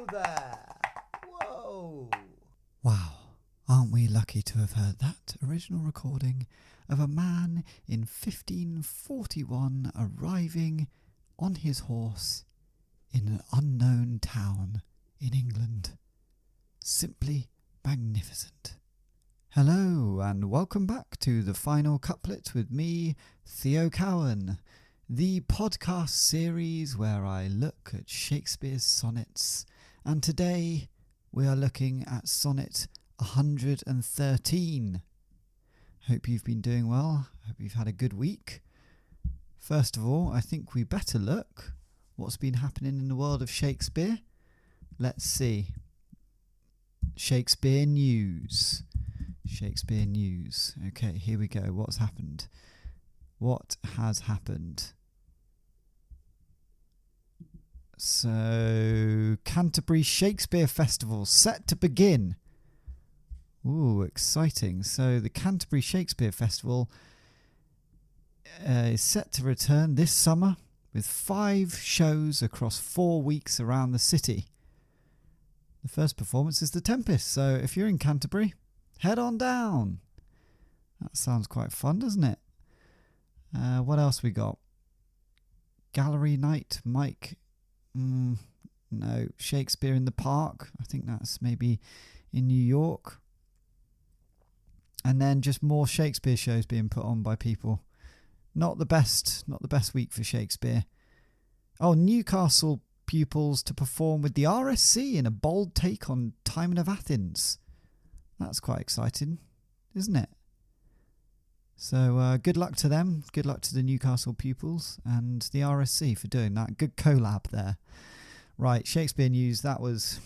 Hello there. Whoa. Wow, aren't we lucky to have heard that original recording of a man in 1541 arriving on his horse in an unknown town in England. Simply magnificent. Hello and welcome back to the final couplet with me, Theo Cowan, the podcast series where I look at Shakespeare's sonnets, and today we are looking at Sonnet 113. Hope you've been doing well. Hope you've had a good week. First of all, I think we better look what's been happening in the world of Shakespeare. Let's see. Shakespeare news. Shakespeare news. Okay, here we go. What's happened? What has happened? So, Canterbury Shakespeare Festival set to begin. Ooh, exciting. So, the Canterbury Shakespeare Festival is set to return this summer with 5 shows across 4 weeks around the city. The first performance is The Tempest, so if you're in Canterbury, head on down. That sounds quite fun, doesn't it? What else we got? Gallery night, Mike. No, Shakespeare in the Park. I think that's maybe in New York. And then just more Shakespeare shows being put on by people. Not the best week for Shakespeare. Oh, Newcastle pupils to perform with the RSC in a bold take on Timon of Athens. That's quite exciting, isn't it? So good luck to them. Good luck to the Newcastle pupils and the RSC for doing that. Good collab there. Right, Shakespeare news. That was...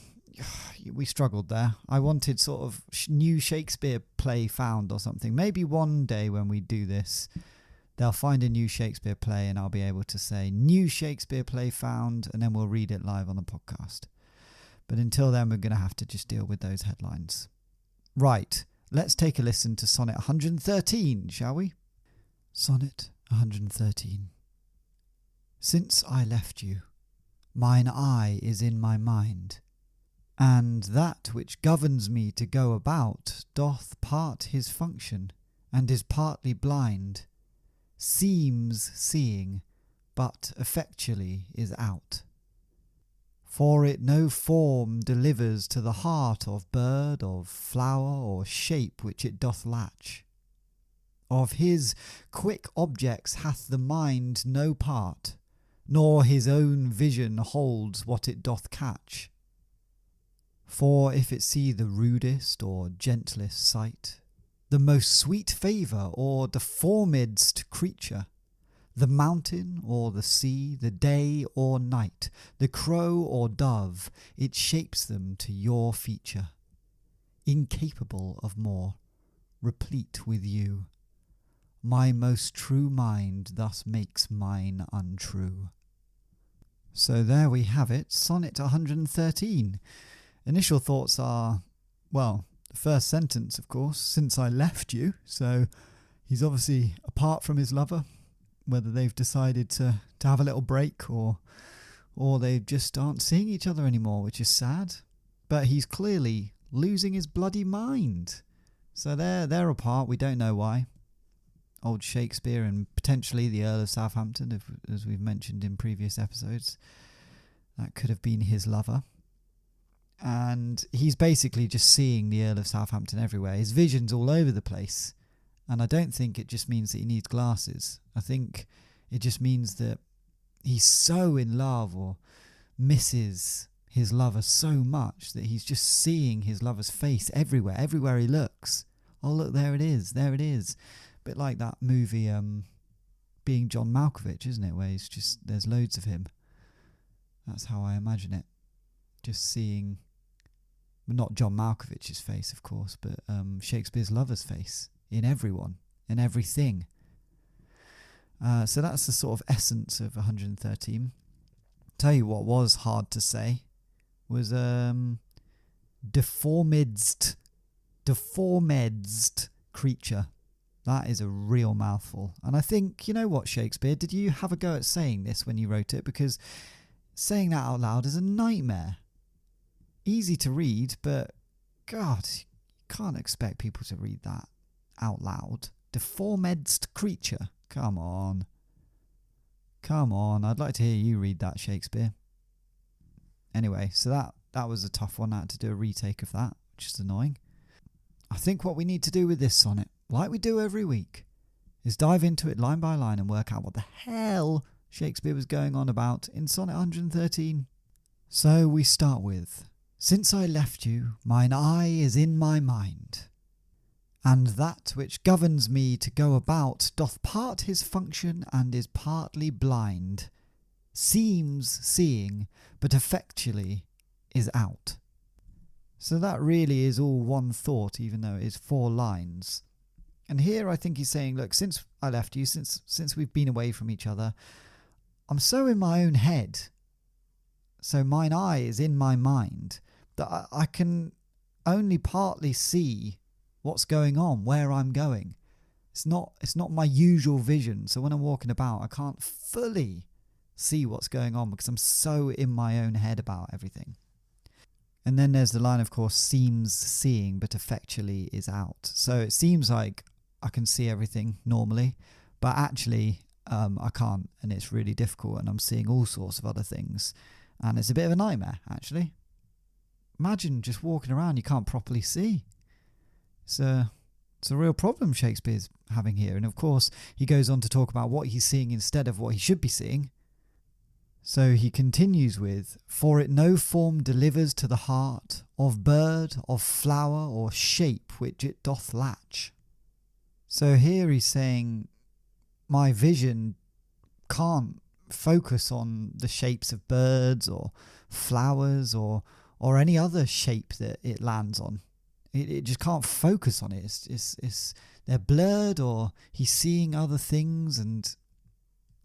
we struggled there. I wanted sort of new Shakespeare play found or something. Maybe one day when we do this, they'll find a new Shakespeare play and I'll be able to say, new Shakespeare play found, and then we'll read it live on the podcast. But until then, we're going to have to just deal with those headlines. Right. Let's take a listen to Sonnet 113, shall we? Sonnet 113. Since I left you, mine eye is in my mind, and that which governs me to go about doth part his function, and is partly blind, seems seeing, but effectually is out. For it no form delivers to the heart of bird, of flower, or shape which it doth latch. Of his quick objects hath the mind no part, nor his own vision holds what it doth catch. For if it see the rud'st or gentlest sight, the most sweet favour or deformed'st creature, the mountain or the sea, the day or night, the crow or dove, it shapes them to your feature. Incapable of more, replete with you. My most true mind thus makes mine untrue. So there we have it, Sonnet 113. Initial thoughts are, well, the first sentence, of course, since I left you. So he's obviously apart from his lover. Whether they've decided to have a little break or they just aren't seeing each other anymore, which is sad. But he's clearly losing his bloody mind. So they're apart. We don't know why. Old Shakespeare and potentially the Earl of Southampton, as we've mentioned in previous episodes. That could have been his lover. And he's basically just seeing the Earl of Southampton everywhere. His vision's all over the place. And I don't think it just means that he needs glasses. I think it just means that he's so in love or misses his lover so much that he's just seeing his lover's face everywhere he looks. Oh, look, there it is. A bit like that movie, Being John Malkovich, isn't it? Where he's just, there's loads of him. That's how I imagine it. Just seeing, well, not John Malkovich's face, of course, but Shakespeare's lover's face. In everyone, in everything. So that's the sort of essence of 113. Tell you what was hard to say was deformed'st creature. That is a real mouthful. And I think, you know what, Shakespeare, did you have a go at saying this when you wrote it? Because saying that out loud is a nightmare. Easy to read, but God, you can't expect people to read that out loud. Deformed'st creature. Come on. Come on. I'd like to hear you read that, Shakespeare. Anyway, so that was a tough one. I had to do a retake of that, which is annoying. I think what we need to do with this sonnet, like we do every week, is dive into it line by line and work out what the hell Shakespeare was going on about in Sonnet 113. So we start with, since I left you, mine eye is in my mind, and that which governs me to go about doth part his function and is partly blind, seems seeing, but effectually is out. So that really is all one thought, even though it is 4 lines. And here I think he's saying, look, since I left you, since we've been away from each other, I'm so in my own head, so mine eye is in my mind, that I can only partly see what's going on, where I'm going. It's not my usual vision. So when I'm walking about, I can't fully see what's going on because I'm so in my own head about everything. And then there's the line, of course, seems seeing, but effectually is out. So it seems like I can see everything normally, but actually I can't, and it's really difficult, and I'm seeing all sorts of other things, and it's a bit of a nightmare, actually. Imagine just walking around, you can't properly see. It's a real problem Shakespeare's having here. And of course, he goes on to talk about what he's seeing instead of what he should be seeing. So he continues with, for it no form delivers to the heart of bird, of flower, or shape which it doth latch. So here he's saying, my vision can't focus on the shapes of birds or flowers or any other shape that it lands on. It just can't focus on it. It's they're blurred, or he's seeing other things, and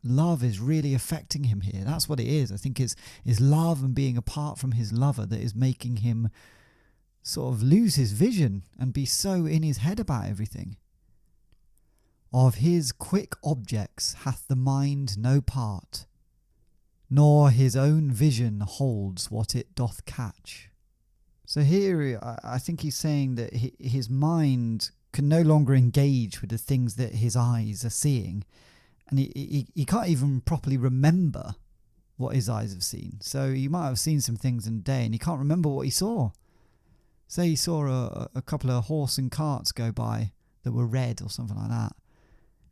love is really affecting him here. That's what it is. I think it's love and being apart from his lover that is making him sort of lose his vision and be so in his head about everything. Of his quick objects hath the mind no part, nor his own vision holds what it doth catch. So here I think he's saying that his mind can no longer engage with the things that his eyes are seeing, and he can't even properly remember what his eyes have seen. So he might have seen some things in a day and he can't remember what he saw. Say he saw a couple of horse and carts go by that were red or something like that.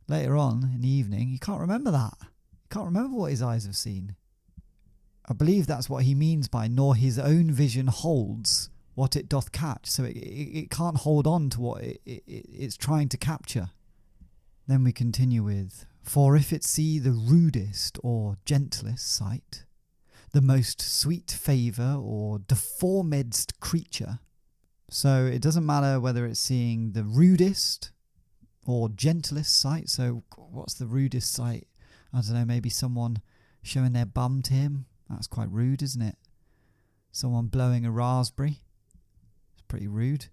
Later on in the evening, he can't remember that. He can't remember what his eyes have seen. I believe that's what he means by nor his own vision holds what it doth catch. So it can't hold on to what it's trying to capture. Then we continue with, for if it see the rud'st or gentlest sight, the most sweet favour or deformed'st creature. So it doesn't matter whether it's seeing the rudest or gentlest sight. So what's the rudest sight? I don't know, maybe someone showing their bum to him. That's quite rude, isn't it? Someone blowing a raspberry. It's pretty rude.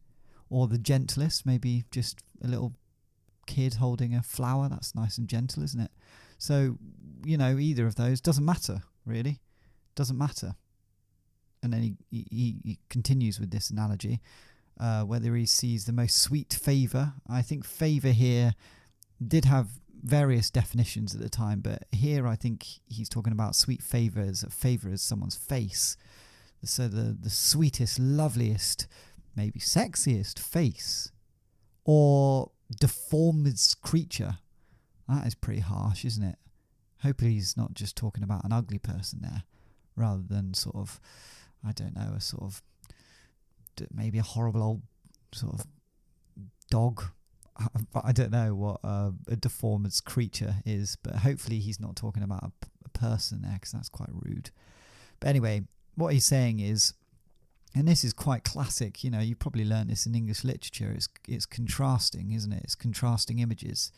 Or the gentlest, maybe just a little kid holding a flower. That's nice and gentle, isn't it? So, either of those doesn't matter, really. Doesn't matter. And then he continues with this analogy. Whether he sees the most sweet favour. I think favour here did have various definitions at the time, but here I think he's talking about sweet favour as someone's face. So the sweetest, loveliest, maybe sexiest face. Or deformed'st creature. That is pretty harsh, isn't it? Hopefully he's not just talking about an ugly person there, rather than sort of, I don't know, a sort of, maybe a horrible old sort of dog. I don't know what a deformed'st creature is, but hopefully he's not talking about a person there, because that's quite rude. But anyway, what he's saying is, and this is quite classic, you probably learned this in English literature, it's contrasting, isn't it? It's contrasting images.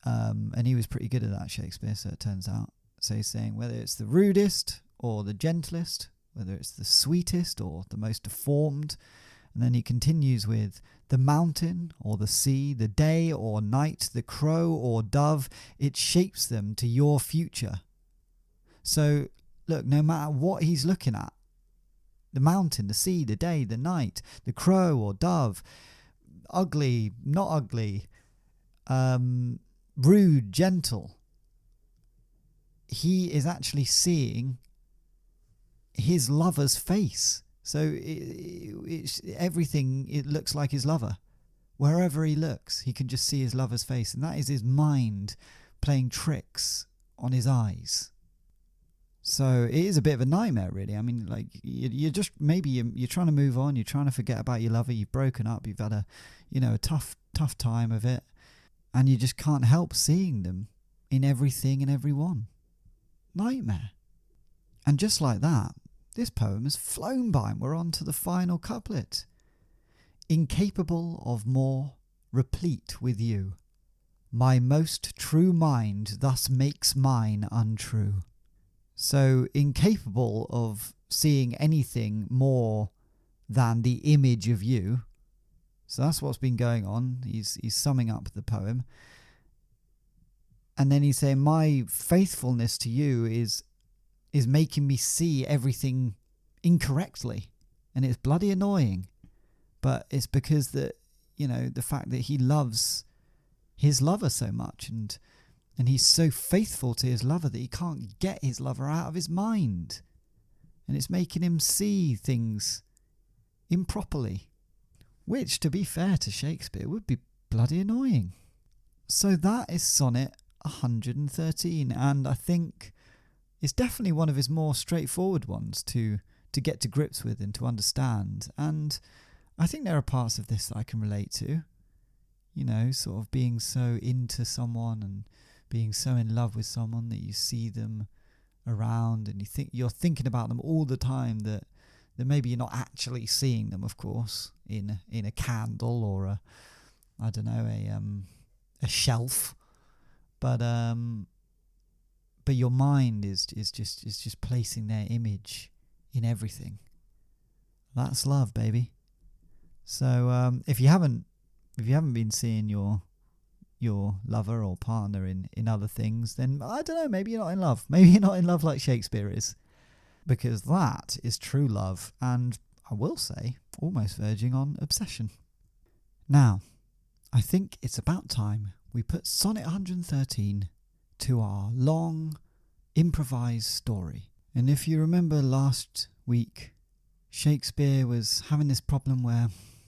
And he was pretty good at that, Shakespeare, so it turns out. So he's saying whether it's the rudest or the gentlest, whether it's the sweetest or the most deformed. And then he continues with the mountain or the sea, the day or night, the crow or dove, it shapes them to your future. So look, no matter what he's looking at, The mountain, the sea, the day, the night, the crow or dove, ugly, not ugly, rude, gentle. He is actually seeing his lover's face. So it's everything, it looks like his lover. Wherever he looks, he can just see his lover's face. And that is his mind playing tricks on his eyes. So it is a bit of a nightmare, really. I mean, like, you're just, maybe you're trying to move on. You're trying to forget about your lover. You've broken up. You've had a tough time of it. And you just can't help seeing them in everything and everyone. Nightmare. And just like that, this poem has flown by and we're on to the final couplet. Incapable of more, replete with you. My most true mind thus makes mine untrue. So incapable of seeing anything more than the image of you. So that's what's been going on. He's summing up the poem. And then he's saying, my faithfulness to you is making me see everything incorrectly. And it's bloody annoying. But it's because the fact that he loves his lover so much and he's so faithful to his lover that he can't get his lover out of his mind. And it's making him see things improperly. Which, to be fair to Shakespeare, would be bloody annoying. So that is Sonnet 113, and I think it's definitely one of his more straightforward ones to get to grips with and to understand. And I think there are parts of this that I can relate to. Sort of being so into someone and being so in love with someone that you see them around and you're thinking about them all the time, that maybe you're not actually seeing them, of course, in a candle or a shelf, but your mind is just placing their image in everything. That's love, baby. So if you haven't been seeing your lover or partner in other things, then I don't know, maybe you're not in love. Maybe you're not in love like Shakespeare is. Because that is true love, and I will say, almost verging on obsession. Now, I think it's about time we put Sonnet 113 to our long, improvised story. And if you remember last week, Shakespeare was having this problem where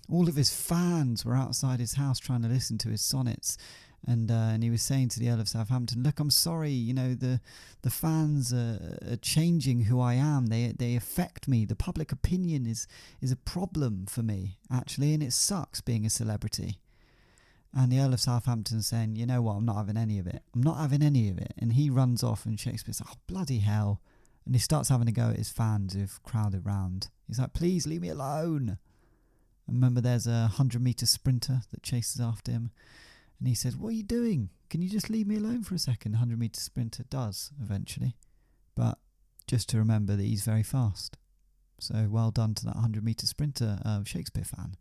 all of his fans were outside his house trying to listen to his sonnets. And he was saying to the Earl of Southampton, look, I'm sorry, the fans are changing who I am. They affect me. The public opinion is a problem for me, actually, and it sucks being a celebrity. And the Earl of Southampton saying, you know what, I'm not having any of it. I'm not having any of it. And he runs off and Shakespeare's like, oh, bloody hell. And he starts having a go at his fans who've crowded round. He's like, please leave me alone. And remember, there's a 100-metre sprinter that chases after him. And he says, what are you doing? Can you just leave me alone for a second? 100-metre sprinter does, eventually. But just to remember that he's very fast. So well done to that 100-metre sprinter Shakespeare fan.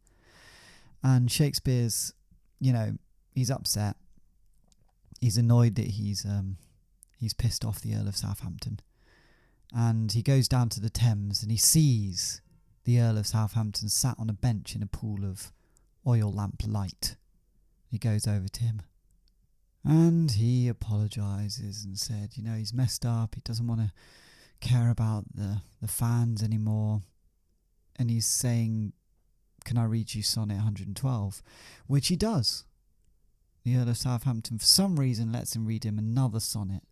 And Shakespeare's, he's upset. He's annoyed that he's pissed off the Earl of Southampton. And he goes down to the Thames and he sees the Earl of Southampton sat on a bench in a pool of oil lamp light. He goes over to him and he apologises and said, he's messed up. He doesn't want to care about the fans anymore. And he's saying, can I read you Sonnet 112? Which he does. The Earl of Southampton, for some reason, lets him read him another sonnet.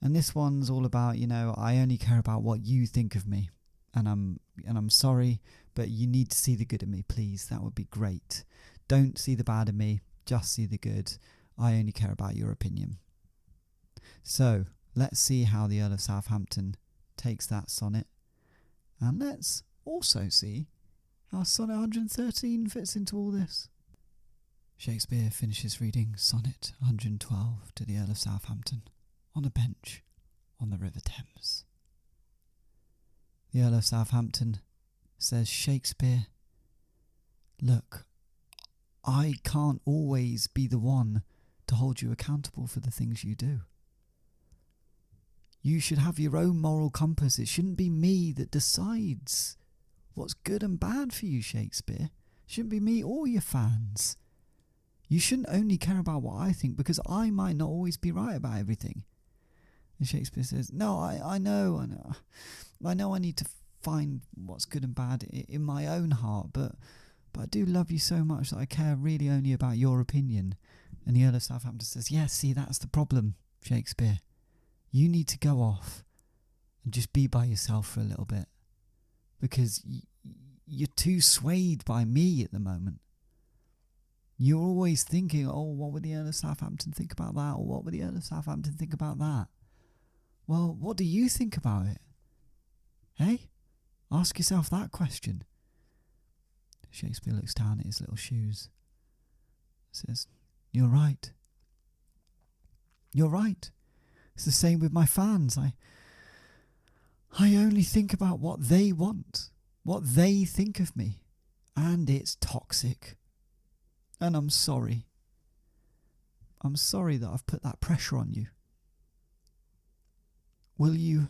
And this one's all about, I only care about what you think of me. And I'm sorry, but you need to see the good in me, please. That would be great. Don't see the bad in me. Just see the good. I only care about your opinion. So let's see how the Earl of Southampton takes that sonnet. And let's also see how Sonnet 113 fits into all this. Shakespeare finishes reading Sonnet 112 to the Earl of Southampton on a bench on the River Thames. The Earl of Southampton says, Shakespeare, look, I can't always be the one to hold you accountable for the things you do. You should have your own moral compass. It shouldn't be me that decides what's good and bad for you, Shakespeare. Shouldn't be me or your fans. You shouldn't only care about what I think, because I might not always be right about everything. And Shakespeare says, no, I know I need to find what's good and bad in my own heart, but I do love you so much that I care really only about your opinion. And the Earl of Southampton says, yes, see, that's the problem, Shakespeare. You need to go off and just be by yourself for a little bit, because you're too swayed by me at the moment. You're always thinking, oh, what would the Earl of Southampton think about that? Or what would the Earl of Southampton think about that? Well, what do you think about it? Hey? Ask yourself that question. Shakespeare looks down at his little shoes. Says, you're right. You're right. It's the same with my fans. I only think about what they want, what they think of me. And it's toxic. And I'm sorry. I'm sorry that I've put that pressure on you. Will you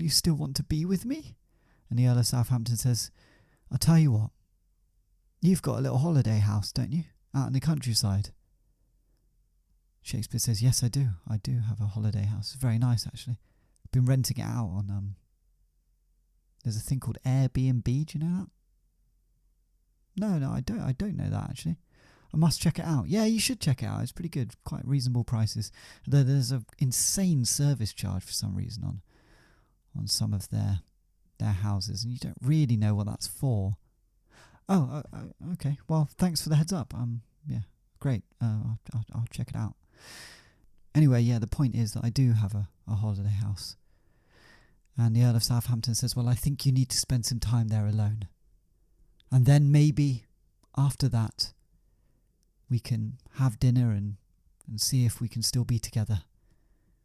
still want to be with me? And the Earl of Southampton says, I'll tell you what. You've got a little holiday house, don't you? Out in the countryside. Shakespeare says, yes, I do. I do have a holiday house. It's very nice, actually. I've been renting it out on, there's a thing called Airbnb. Do you know that? No, I don't know that, actually. I must check it out. Yeah, you should check it out. It's pretty good. Quite reasonable prices. Though there's an insane service charge for some reason on some of their houses, and you don't really know what that's for. Oh, okay. Well, thanks for the heads up. Yeah, great. I'll check it out. Anyway, yeah, the point is that I do have a holiday house. And the Earl of Southampton says, well, I think you need to spend some time there alone. And then maybe after that, we can have dinner and see if we can still be together.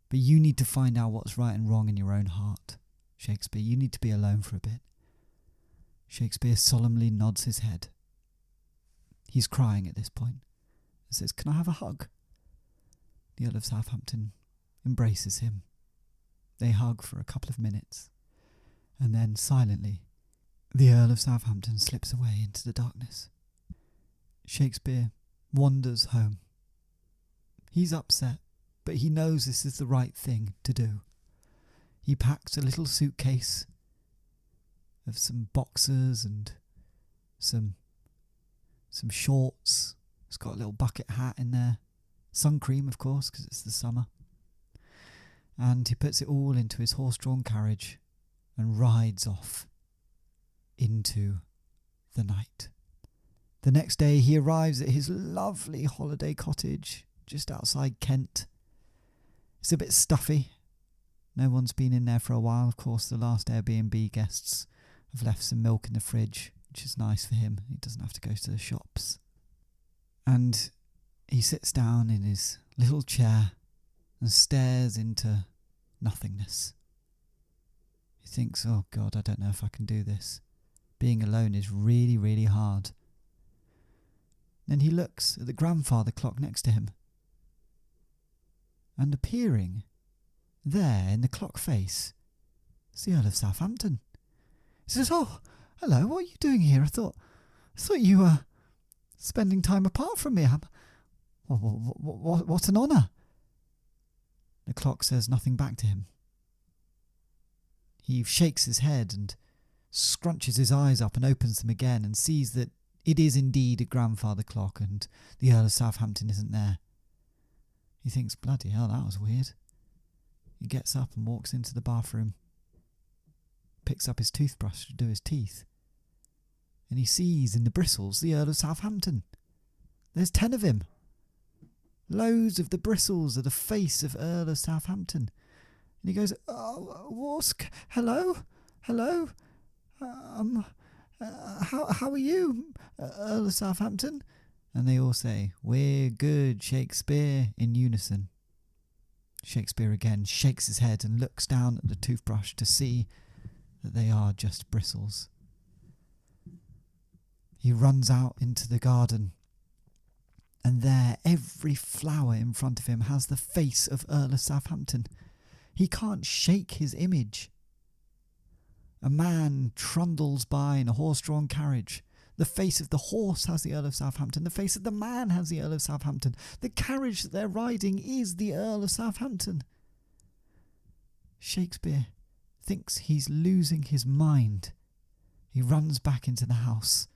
But you need to find out what's right and wrong in your own heart, Shakespeare. You need to be alone for a bit. Shakespeare solemnly nods his head. He's crying at this point and says, can I have a hug? The Earl of Southampton embraces him. They hug for a couple of minutes, and then silently, the Earl of Southampton slips away into the darkness. Shakespeare wanders home. He's upset, but he knows this is the right thing to do. He packs a little suitcase of some boxers and some shorts. It's got a little bucket hat in there. Sun cream, of course, because it's the summer. And he puts it all into his horse-drawn carriage and rides off into the night. The next day he arrives at his lovely holiday cottage just outside Kent. It's a bit stuffy. No one's been in there for a while. Of course, the last Airbnb guests have left some milk in the fridge, which is nice for him. He doesn't have to go to the shops. And he sits down in his little chair and stares into nothingness. He thinks, oh God, I don't know if I can do this. Being alone is really, really hard. Then he looks at the grandfather clock next to him. And appearing there in the clock face is the Earl of Southampton. He says, oh, hello, what are you doing here? I thought you were spending time apart from me. What an honour. The clock says nothing back to him. He shakes his head and scrunches his eyes up and opens them again and sees that it is indeed a grandfather clock and the Earl of Southampton isn't there. He thinks, bloody hell, that was weird. He gets up and walks into the bathroom, picks up his toothbrush to do his teeth, and he sees in the bristles the Earl of Southampton. There's 10 of him. Loads of the bristles are the face of Earl of Southampton. And he goes, oh, hello? How are you, Earl of Southampton? And they all say, we're good, Shakespeare, in unison. Shakespeare again shakes his head and looks down at the toothbrush to see that they are just bristles. He runs out into the garden, and there every flower in front of him has the face of Earl of Southampton. He can't shake his image. A man trundles by in a horse-drawn carriage. The face of the horse has the Earl of Southampton. The face of the man has the Earl of Southampton. The carriage that they're riding is the Earl of Southampton. Shakespeare thinks he's losing his mind. He runs back into the house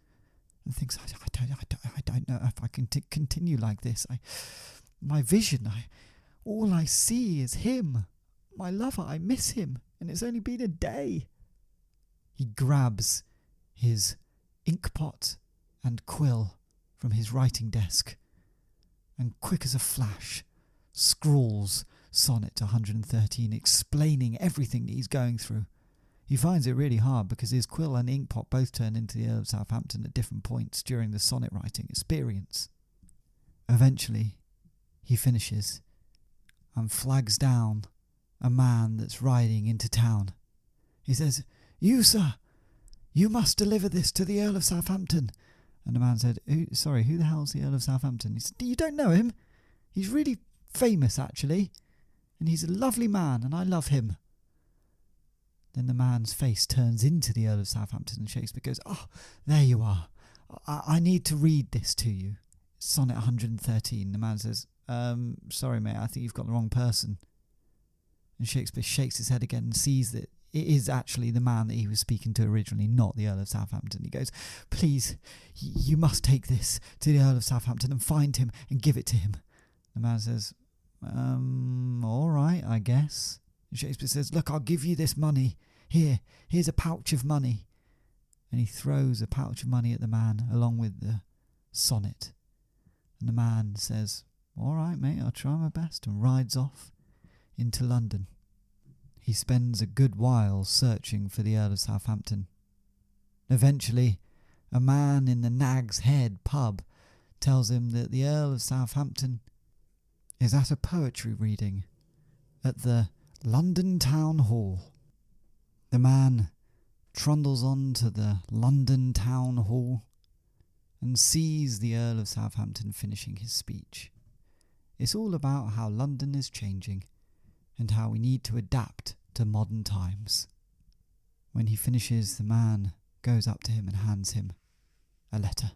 and thinks, I don't know if I can continue like this. My vision, all I see is him. My lover, I miss him, and it's only been a day. He grabs his inkpot and quill from his writing desk and, quick as a flash, scrawls Sonnet 113, explaining everything that he's going through. He finds it really hard because his quill and inkpot both turn into the Earl of Southampton at different points during the sonnet writing experience. Eventually, he finishes and flags down a man that's riding into town. He says, "You, sir, you must deliver this to the Earl of Southampton." And the man said, who the hell's the Earl of Southampton? He said, "You don't know him? He's really famous, actually, and he's a lovely man, and I love him." Then the man's face turns into the Earl of Southampton, and Shakespeare goes, "Oh, there you are. I need to read this to you. Sonnet 113. The man says, "Sorry, mate, I think you've got the wrong person." And Shakespeare shakes his head again and sees that it is actually the man that he was speaking to originally, not the Earl of Southampton. He goes, "Please, you must take this to the Earl of Southampton and find him and give it to him." The man says, "All right, I guess." And Shakespeare says, "Look, I'll give you this money. Here's a pouch of money." And he throws a pouch of money at the man along with the sonnet. And the man says, "All right, mate, I'll try my best," and rides off into London. He spends a good while searching for the Earl of Southampton. Eventually, a man in the Nag's Head pub tells him that the Earl of Southampton is at a poetry reading at the London Town Hall. The man trundles on to the London Town Hall and sees the Earl of Southampton finishing his speech. It's all about how London is changing and how we need to adapt to modern times. When he finishes, the man goes up to him and hands him a letter.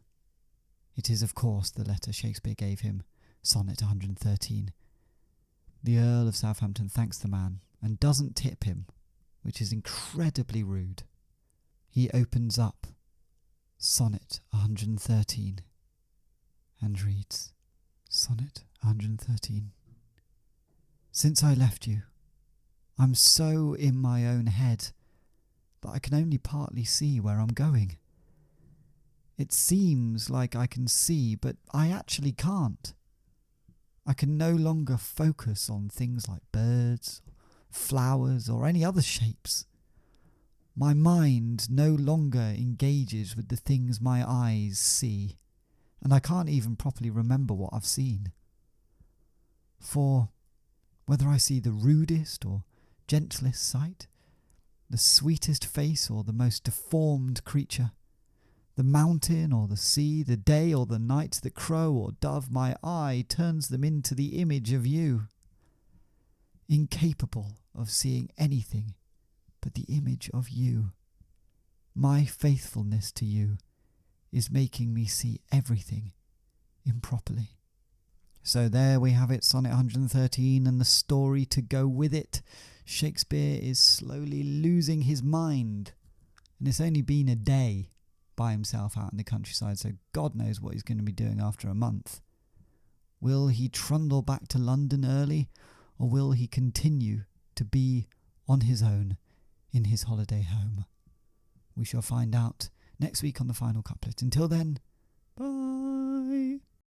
It is, of course, the letter Shakespeare gave him, Sonnet 113. The Earl of Southampton thanks the man and doesn't tip him, which is incredibly rude. He opens up Sonnet 113 and reads, Sonnet 113. Since I left you, I'm so in my own head that I can only partly see where I'm going. It seems like I can see, but I actually can't. I can no longer focus on things like birds, flowers, or any other shapes. My mind no longer engages with the things my eyes see, and I can't even properly remember what I've seen. For whether I see the rudest or gentlest sight, the sweetest face or the most deformed creature, the mountain or the sea, the day or the night, the crow or dove, my eye turns them into the image of you. Incapable of seeing anything but the image of you, my faithfulness to you is making me see everything improperly. So there we have it, Sonnet 113 and the story to go with it. Shakespeare is slowly losing his mind, and it's only been a day by himself out in the countryside, so God knows what he's going to be doing after a month. Will he trundle back to London early, or will he continue to be on his own in his holiday home? We shall find out next week on the final couplet. Until then, bye!